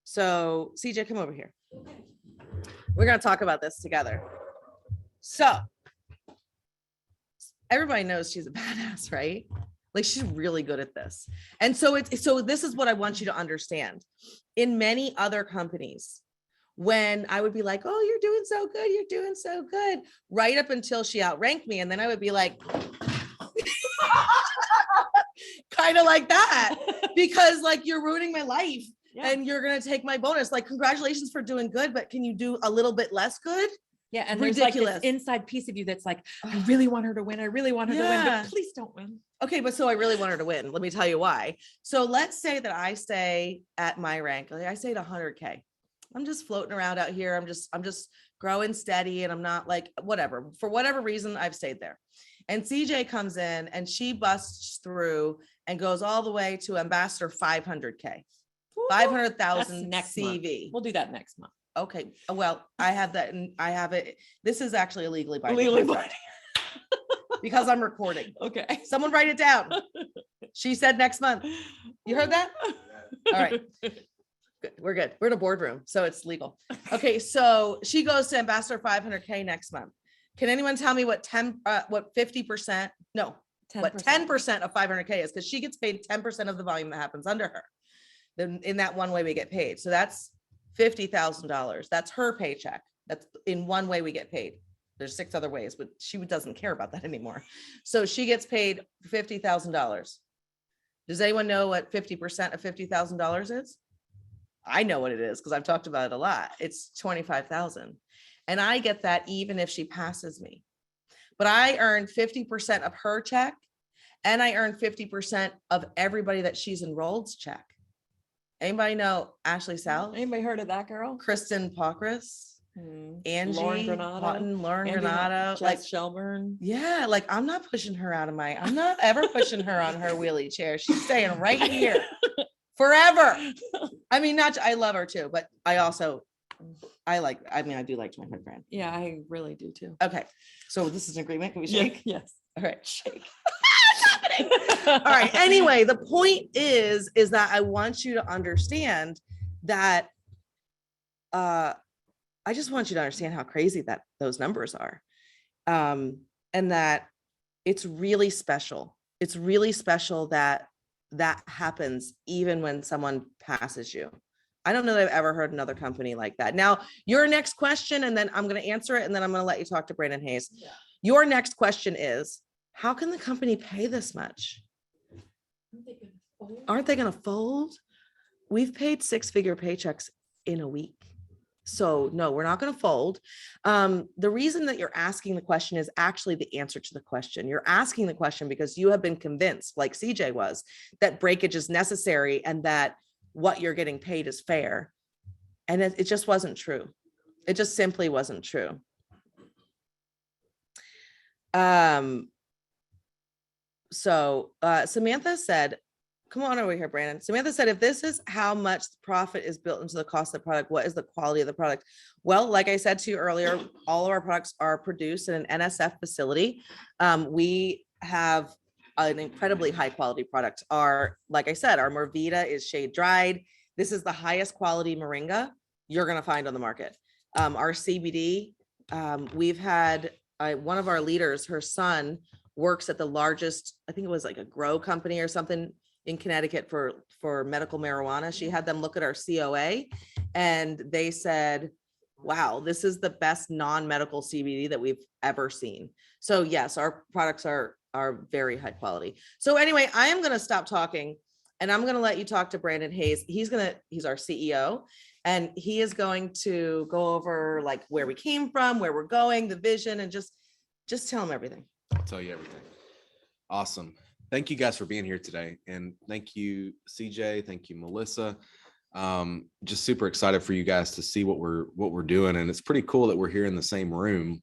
So CJ, come over here. We're going to talk about this together. So everybody knows she's a badass, right? Like she's really good at this. And so this is what I want you to understand. In many other companies, when I would be like, oh, you're doing so good. You're doing so good. Right up until she outranked me. And then I would be like, kind of like that, because like you're ruining my life. Yeah. And you're going to take my bonus. Like, congratulations for doing good, but can you do a little bit less good? Yeah. And ridiculous. There's like this inside piece of you that's like, I really want her to win. I really want her to win, but please don't win. Okay. But so I really want her to win. Let me tell you why. So let's say that I stay at my rank. Like I stay at 100K. I'm just floating around out here. I'm just growing steady. And I'm not like, whatever, for whatever reason, I've stayed there. And CJ comes in and she busts through and goes all the way to ambassador 500K. 500,000 CV. Month. We'll do that next month. Okay. Well, I have that and I have it. This is actually illegally binding. Because I'm recording. Okay. Someone write it down. She said next month. You heard that? All right. Good. We're good. We're in a boardroom, so it's legal. Okay. So she goes to ambassador 500K next month. Can anyone tell me what 50%? No, 10%. What 10% of 500K is? Because she gets paid 10% of the volume that happens under her. Then in that one way we get paid. So that's $50,000. That's her paycheck. That's in one way we get paid. There's 6 other ways, but she doesn't care about that anymore. So she gets paid $50,000. Does anyone know what 50% of $50,000 is? I know what it is because I've talked about it a lot. It's 25,000. And I get that even if she passes me. But I earn 50% of her check and I earn 50% of everybody that she's enrolled's check. Anybody know Ashley South, Anybody heard of that girl? Kristen Pokris, Angie Lauren Granado, Houghton, Lauren Andrew Granado, Jess like, Shelburne. yeah, like I'm not pushing her out of I'm not ever pushing her on her wheelie chair. She's staying right here forever. I mean, I love her too, but I do like 25 grand. Yeah, I really do too. Okay. So this is an agreement. Can we shake? Yes. All right. Shake. All right. Anyway, the point is that I want you to understand that, I just want you to understand how crazy that those numbers are. And that it's really special. It's really special that happens even when someone passes you. I don't know that I've ever heard another company like that. Now, your next question, and then I'm going to answer it, and then I'm going to let you talk to Brandon Hayes. Yeah. Your next question is, how can the company pay this much? Aren't they going to fold? We've paid 6-figure paychecks in a week. So no, we're not going to fold. The reason that you're asking the question is actually the answer to the question. You're asking the question because you have been convinced, like CJ was, that breakage is necessary and that what you're getting paid is fair. And it just wasn't true. It just simply wasn't true. So Samantha said, come on over here, Brandon. Samantha said, if this is how much profit is built into the cost of the product, what is the quality of the product? Well, like I said to you earlier, all of our products are produced in an NSF facility. We have an incredibly high quality product. Like I said, our Moringa is shade dried. This is the highest quality Moringa you're going to find on the market. Our CBD, we've had one of our leaders, her son works at the largest, I think it was like a grow company or something in Connecticut for medical marijuana. She had them look at our COA and they said, wow, this is the best non-medical CBD that we've ever seen. So yes, our products are very high quality. So anyway, I am going to stop talking and I'm going to let you talk to Brandon Hayes. He's our CEO and he is going to go over like where we came from, where we're going, the vision, and just tell him everything. I'll tell you everything. Awesome. Thank you guys for being here today. And thank you, CJ. Thank you, Melissa. Just super excited for you guys to see what we're doing. And it's pretty cool that we're here in the same room.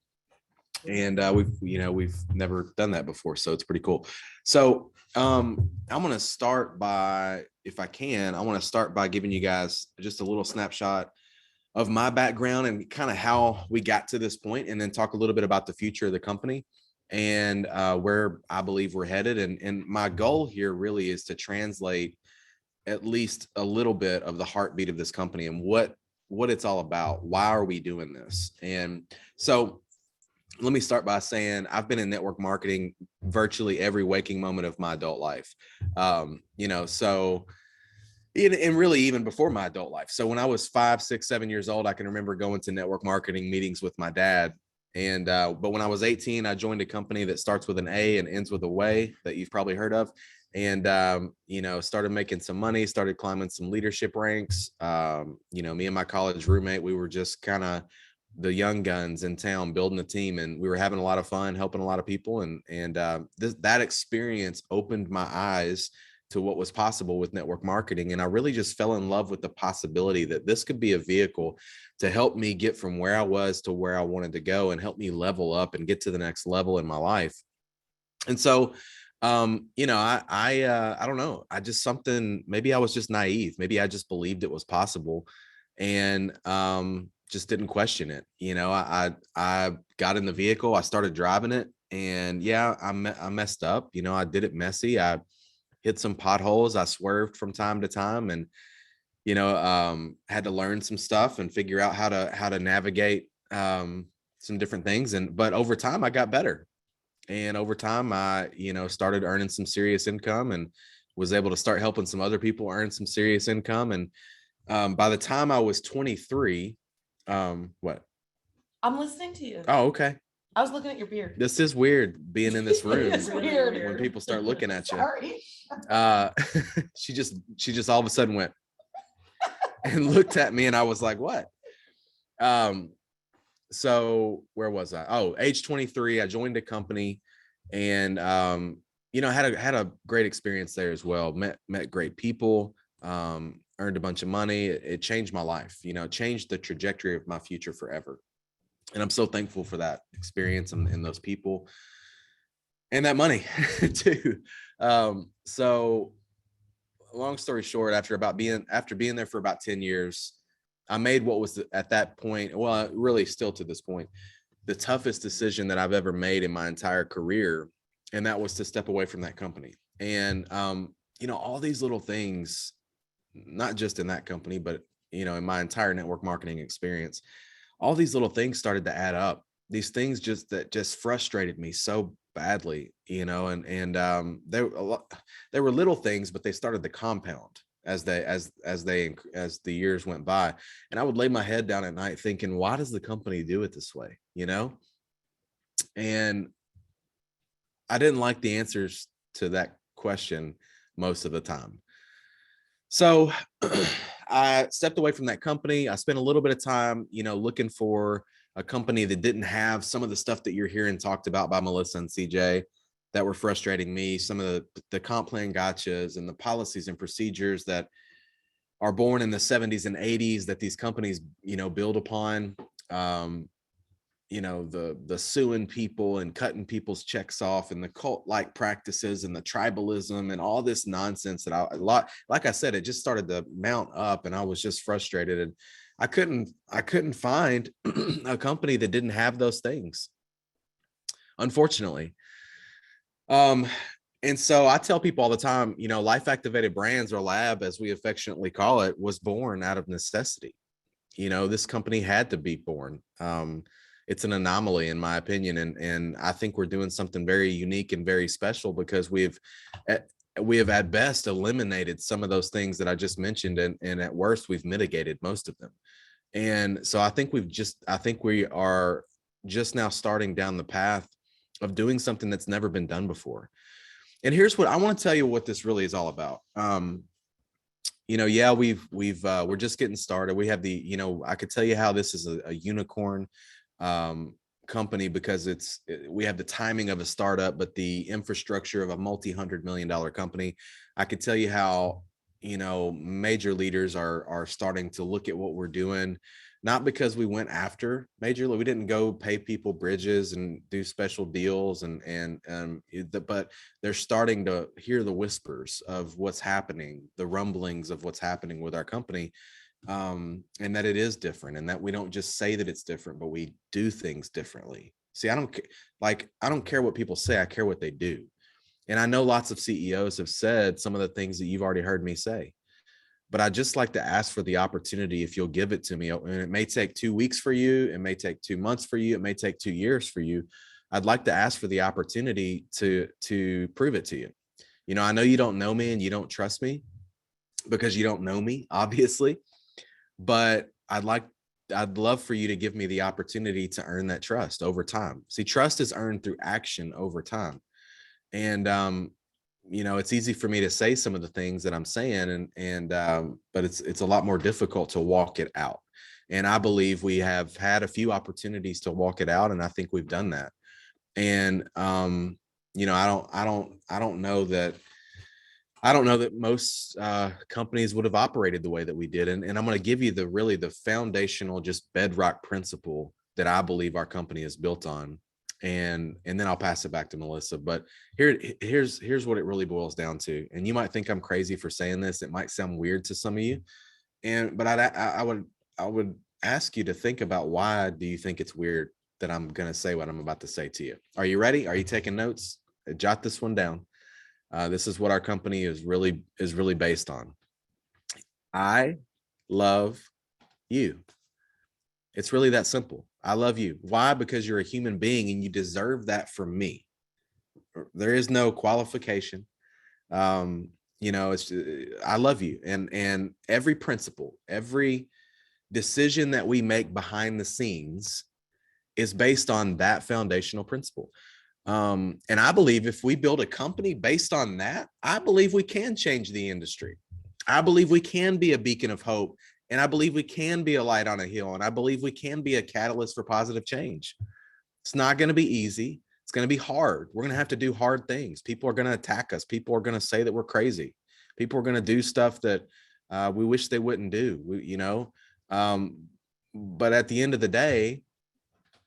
And we've never done that before. So it's pretty cool. So I'm going to start by, if I can, I want to start by giving you guys just a little snapshot of my background and kind of how we got to this point, and then talk a little bit about the future of the company and where I believe we're headed. And my goal here really is to translate at least a little bit of the heartbeat of this company and what it's all about. Why are we doing this? And so let me start by saying I've been in network marketing virtually every waking moment of my adult life. And really even before my adult life. So when I was 5, 6, 7 years old, I can remember going to network marketing meetings with my dad. And but when I was 18, I joined a company that starts with an A and ends with a way that you've probably heard of. And started making some money, started climbing some leadership ranks. Me and my college roommate, we were just kind of the young guns in town building a team, and we were having a lot of fun, helping a lot of people. And that experience opened my eyes to what was possible with network marketing. And I really just fell in love with the possibility that this could be a vehicle to help me get from where I was to where I wanted to go and help me level up and get to the next level in my life. And so, I don't know, maybe I was just naive. Maybe I just believed it was possible and just didn't question it. I got in the vehicle, I started driving it, and I messed up. I did it messy. I hit some potholes. I swerved from time to time, and had to learn some stuff and figure out how to navigate some different things. But over time, I got better, and over time, I started earning some serious income and was able to start helping some other people earn some serious income. And by the time I was 23, what? I'm listening to you. Oh, okay. I was looking at your beard. This is weird being in this room It's weird. when people start looking at you. Sorry. She just all of a sudden went and looked at me, and I was like, what? So where was I? Oh, age 23, I joined a company, and had a great experience there as well. Met great people, earned a bunch of money. It changed my life, it changed the trajectory of my future forever. And I'm so thankful for that experience and those people and that money too. So long story short, after being there for about 10 years, I made what was at that point, well, really still to this point, the toughest decision that I've ever made in my entire career. And that was to step away from that company. And, all these little things, not just in that company, but, in my entire network marketing experience, all these little things started to add up. These things just frustrated me so badly, and they were little things, but they started to compound as the years went by. And I would lay my head down at night thinking, why does the company do it this way? And I didn't like the answers to that question most of the time. So I stepped away from that company. I spent a little bit of time, looking for a company that didn't have some of the stuff that you're hearing talked about by Melissa and CJ that were frustrating me. Some of the comp plan gotchas and the policies and procedures that are born in the 70s and 80s that these companies, build upon. The suing people and cutting people's checks off, and the cult-like practices and the tribalism and all this nonsense that like I said, it just started to mount up, and I was just frustrated, and I couldn't find a company that didn't have those things, unfortunately. And so I tell people all the time, Life Activated Brands, or Lab, as we affectionately call it, was born out of necessity. This company had to be born. It's an anomaly, in my opinion. And I think we're doing something very unique and very special because we have at best eliminated some of those things that I just mentioned. And at worst, we've mitigated most of them. And so I think we are just now starting down the path of doing something that's never been done before. And here's what I want to tell you, what this really is all about. We're just getting started. We have I could tell you how this is a unicorn company because we have the timing of a startup, but the infrastructure of a multi-$100-million company. I could tell you how, major leaders are starting to look at what we're doing, not because we went after we didn't go pay people bridges and do special deals but they're starting to hear the whispers of what's happening, the rumblings of what's happening with our company. And that it is different, and that we don't just say that it's different, but we do things differently. See, I don't care what people say. I care what they do. And I know lots of CEOs have said some of the things that you've already heard me say, but I just like to ask for the opportunity, if you'll give it to me. And it may take 2 weeks for you. It may take 2 months for you. It may take 2 years for you. I'd like to ask for the opportunity to prove it to you. I know you don't know me and you don't trust me because you don't know me, obviously. But I'd love for you to give me the opportunity to earn that trust over time. See, trust is earned through action over time. And, it's easy for me to say some of the things that I'm saying, but it's a lot more difficult to walk it out. And I believe we have had a few opportunities to walk it out, and I think we've done that. And, I don't know that most companies would have operated the way that we did. And I'm going to give you the foundational, just bedrock principle that I believe our company is built on. And then I'll pass it back to Melissa. But here's what it really boils down to. And you might think I'm crazy for saying this. It might sound weird to some of you. But I would ask you to think about, why do you think it's weird that I'm going to say what I'm about to say to you? Are you ready? Are you taking notes? Jot this one down. This is what our company is really based on. I love you. It's really that simple. I love you. Why? Because you're a human being and you deserve that from me. There is no qualification. It's I love you. And every principle, every decision that we make behind the scenes is based on that foundational principle. And I believe if we build a company based on that, I believe we can change the industry. I believe we can be a beacon of hope. And I believe we can be a light on a hill. And I believe we can be a catalyst for positive change. It's not going to be easy. It's going to be hard. We're going to have to do hard things. People are going to attack us. People are going to say that we're crazy. People are going to do stuff that we wish they wouldn't do, but at the end of the day,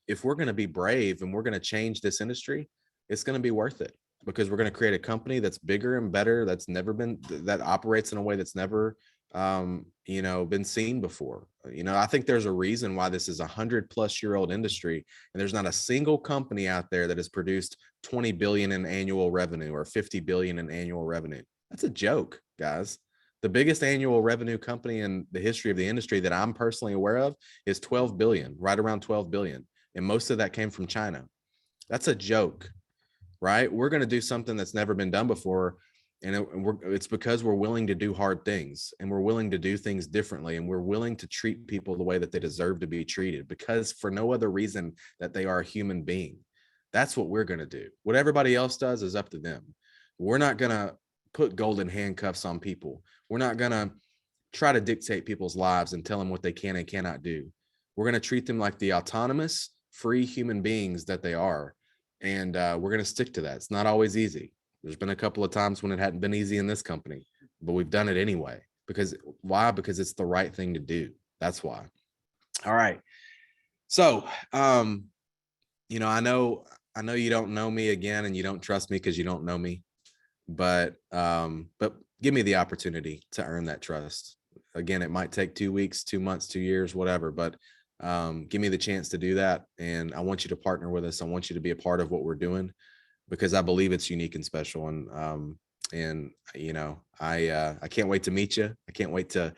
if we're going to be brave and we're going to change this industry, it's going to be worth it, because we're going to create a company that's bigger and better, that operates in a way that's never been seen before. I think there's a reason why this is 100+ year old industry, and there's not a single company out there that has produced 20 billion in annual revenue or 50 billion in annual revenue. That's a joke, guys. The biggest annual revenue company in the history of the industry that I'm personally aware of is 12 billion, right around 12 billion. And most of that came from China. That's a joke, right? We're going to do something that's never been done before. And it's because we're willing to do hard things, and we're willing to do things differently, and we're willing to treat people the way that they deserve to be treated, because for no other reason that they are a human being. That's what we're going to do. What everybody else does is up to them. We're not going to put golden handcuffs on people. We're not going to try to dictate people's lives and tell them what they can and cannot do. We're going to treat them like the autonomous, free human beings that they are. And we're going to stick to that. It's not always easy. There's been a couple of times when it hadn't been easy in this company, but we've done it anyway. Why? Because it's the right thing to do. That's why. All right. So, I know you don't know me again, and you don't trust me because you don't know me, but give me the opportunity to earn that trust. Again, it might take 2 weeks, 2 months, 2 years, whatever, but give me the chance to do that. And I want you to partner with us. I want you to be a part of what we're doing, because I believe it's unique and special. And I can't wait to meet you. I can't wait to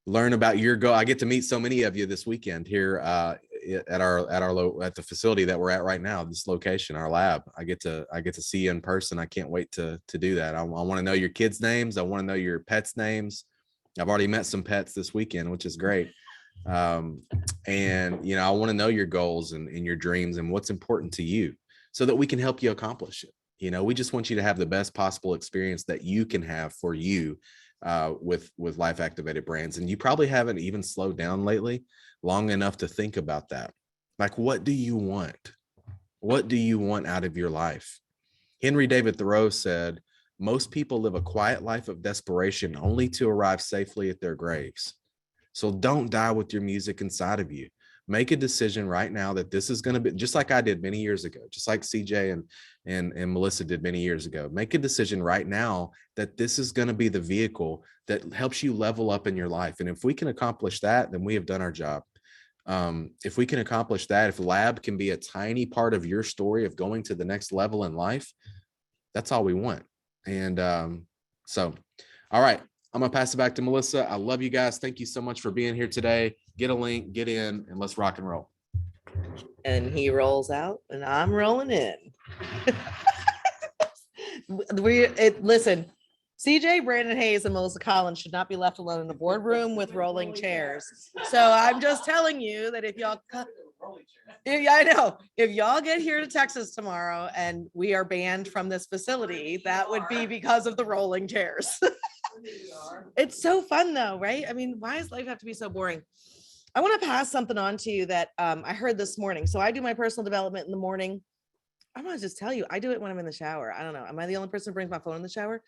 learn about your goal. I get to meet so many of you this weekend here at the facility that we're at right now, this location, our lab. I get to see you in person. I can't wait to do that. I want to know your kids' names. I want to know your pets' names. I've already met some pets this weekend, which is great. I want to know your goals and your dreams and what's important to you, so that we can help you accomplish it. We just want you to have the best possible experience that you can have for you with Life Activated Brands. And you probably haven't even slowed down lately long enough to think about that. Like, what do you want? What do you want out of your life? Henry David Thoreau said, most people live a quiet life of desperation only to arrive safely at their graves. So don't die with your music inside of you. Make a decision right now that this is going to be, just like I did many years ago, just like CJ and Melissa did many years ago. Make a decision right now that this is going to be the vehicle that helps you level up in your life. And if we can accomplish that, then we have done our job. If we can accomplish that, if Lab can be a tiny part of your story of going to the next level in life, that's all we want. And all right. I'm going to pass it back to Melissa. I love you guys. Thank you so much for being here today. Get a link, get in, and let's rock and roll. And he rolls out and I'm rolling in. Listen, CJ, Brandon Hayes, and Melissa Collins should not be left alone in the boardroom with rolling chairs. So I'm just telling you that if y'all get here to Texas tomorrow and we are banned from this facility, that would be because of the rolling chairs. It's so fun though, right? I mean, why does life have to be so boring? I want to pass something on to you that I heard this morning. So I do my personal development in the morning. I want to just tell you, I do it when I'm in the shower. I don't know. Am I the only person who brings my phone in the shower?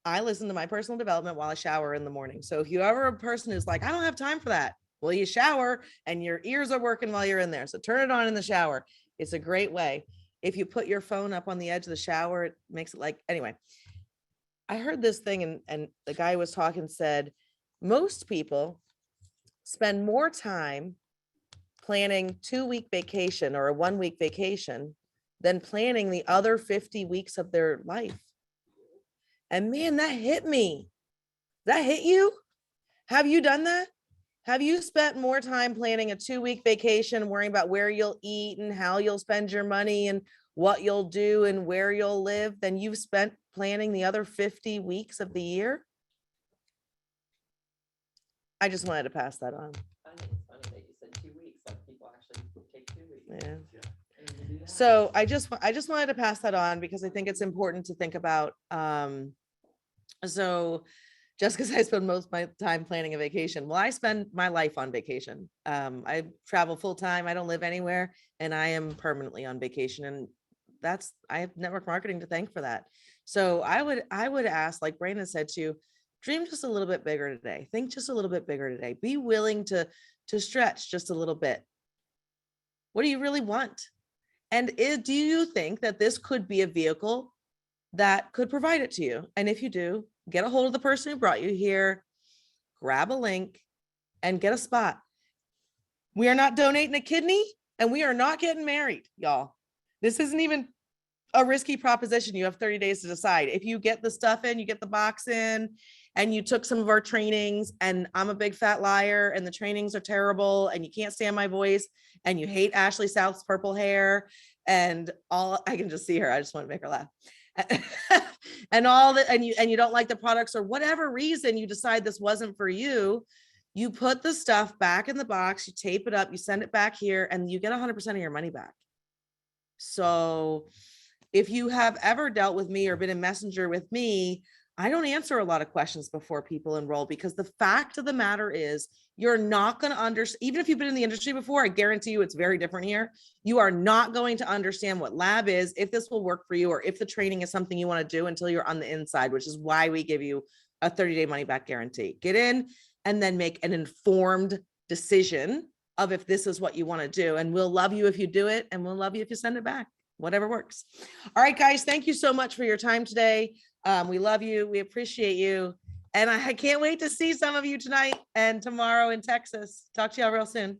I listen to my personal development while I shower in the morning. So if you ever a person who's like, I don't have time for that. Well, you shower and your ears are working while you're in there. So turn it on in the shower. It's a great way. If you put your phone up on the edge of the shower, it makes it anyway. I heard this thing and the guy was talking said, most people spend more time planning 2-week vacation or a 1-week vacation than planning the other 50 weeks of their life. And man, that hit me. That hit you? Have you done that? Have you spent more time planning a 2-week vacation, worrying about where you'll eat and how you'll spend your money and what you'll do and where you'll live than you've spent planning the other 50 weeks of the year? I just wanted to pass that on. I think it's funny that you said 2 weeks. Like people actually take 2 weeks. Yeah. So I just wanted to pass that on because I think it's important to think about. So just because I spend most of my time planning a vacation, well, I spend my life on vacation. I travel full time. I don't live anywhere, and I am permanently on vacation. And I have network marketing to thank for that. So I would ask, like Brandon said to you, dream just a little bit bigger today. Think just a little bit bigger today. Be willing to stretch just a little bit. What do you really want? And do you think that this could be a vehicle that could provide it to you? And if you do, get a hold of the person who brought you here, grab a link, and get a spot. We are not donating a kidney, and we are not getting married, y'all. This isn't even a risky proposition. You have 30 days to decide. If you get the stuff in, you get the box in, and you took some of our trainings, and I'm a big fat liar, and the trainings are terrible, and you can't stand my voice, and you hate Ashley South's purple hair, and all, I can just see her. I just want to make her laugh. And all that, and you don't like the products, or whatever reason you decide this wasn't for you, you put the stuff back in the box, you tape it up, you send it back here, and you get 100% of your money back. So if you have ever dealt with me or been in Messenger with me, I don't answer a lot of questions before people enroll, because the fact of the matter is you're not going to understand. Even if you've been in the industry before, I guarantee you it's very different here. You are not going to understand what lab is, if this will work for you, or if the training is something you want to do until you're on the inside, which is why we give you a 30-day money back guarantee. Get in and then make an informed decision of if this is what you want to do. And we'll love you if you do it, and we'll love you if you send it back. Whatever works. All right, guys, thank you so much for your time today. We love you. We appreciate you. And I can't wait to see some of you tonight and tomorrow in Texas. Talk to y'all real soon.